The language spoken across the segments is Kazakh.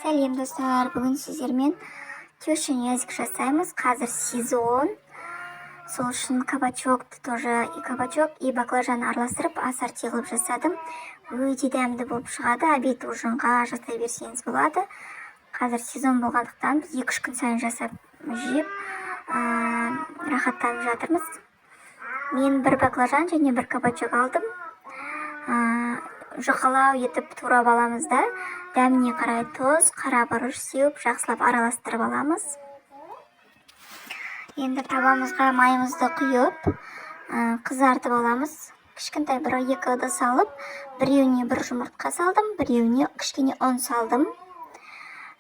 Сәлем достар, бүгін сіздермен тещин язык жасаймыз. Қазір сезон. Сол үшін кабачокты тоже и кабачок, и баклажан араластырып ассорти қылып жасадым. Өте дәмді болып шығады. Обед ужинға жасай берсеңіз болады. Қазір сезон болғандықтан біз 2-3 күн сайын жасап жеп рахаттанып жатырмыз. Мен бір баклажан және бір кабачок алдым. Жұқалау етіп турап аламыз да, дәміне қарай тұз, қара бұрыш сеуіп, жақсылап араластырып аламыз. Енді табамызға майымызды құйып, қызартып аламыз. Кішкентай 1-2 ыдыс алып, біреуіне 1 жұмыртқа салдым, біреуіне кішкене ұн салдым.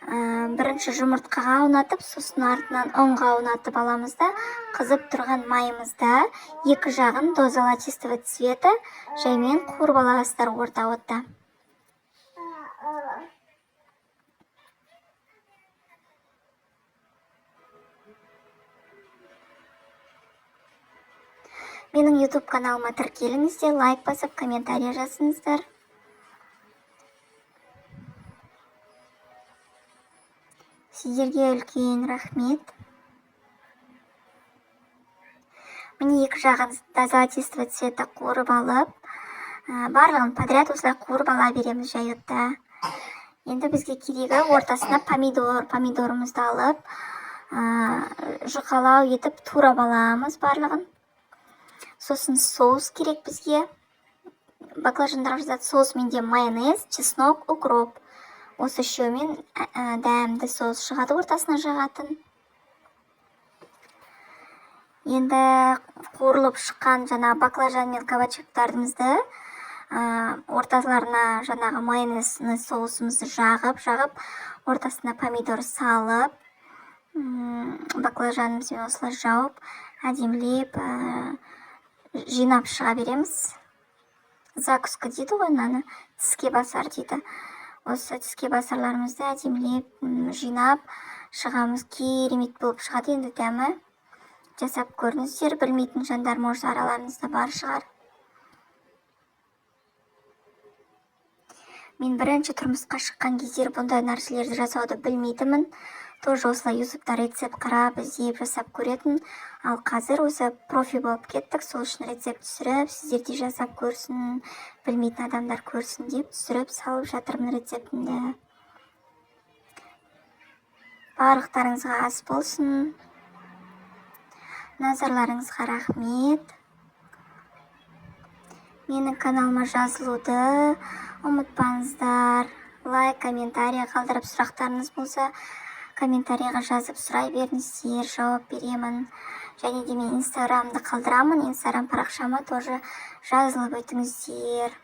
Бірінші жұмыртқаға ұнатып, сосын артынан ұнға ұнатып аламыз да, қызып тұрған майымызда екі жағын до золотистого цвета жаймен қуырып аласыздар орта отта. Менің YouTube каналыма тіркеліңіздер, лайк басып, комментарий жазыңыздар. Сіздерге үлкен рахмет. Міне екі жағын до золотистого цвета қуырып алып, барлығын подряд осылай қуырып ала береміз жайотта. Енді бізге керегі ортасына помидорымызды алып, жұқалау етіп турап аламыз барлығын. Сосын соус керек бізге. Баклажандарға жазады соус, менде майонез, чеснок, укроп. Осы үшеуімен дәмді соус шығады ортасына жағатын. Енді қуырылып шыққан жаңа баклажан мен кабачоктарымызды орталарына жаңағы майонез соусымызды жағып, ортасына помидор салып, баклажанымызбен осылай жауып, әдемілеп жинап шыға береміз. Закуска дейді ғой, мынаны тіске басар дейді. Осы тіске басарларымызды әдемілеп жинап шығамыз. Керемет болып шығады. Енді дәмі жасап көріңіздер. Білмейтін жандар может араларыңызда бар шығар. Мен бірінші тұрмысқа шыққан кездер бұндай нәрселерді жасауды білмейтінмін. Тоже осылай ютубта рецепт қарап, іздеп жасап көретін. Ал қазір осы профи болып кеттік. Сол үшін рецепт түсіріп, сіздерде жасап көрсін, білмейтін адамдар көрсін деп түсіріп салып жатырмын рецептімді. Барлықтарыңызға ас болсын. Назарларыңызға рахмет. Менің каналыма жазылуды ұмытпаңыздар. Лайк, комментарий қалдырып, сұрақтарыңыз болса, комментарийға жазып сұрай беріңіздер, жауап беремін. Және де мен инстаграмды қалдырамын, инстаграм парақшама тоже жазылып өтіңіздер.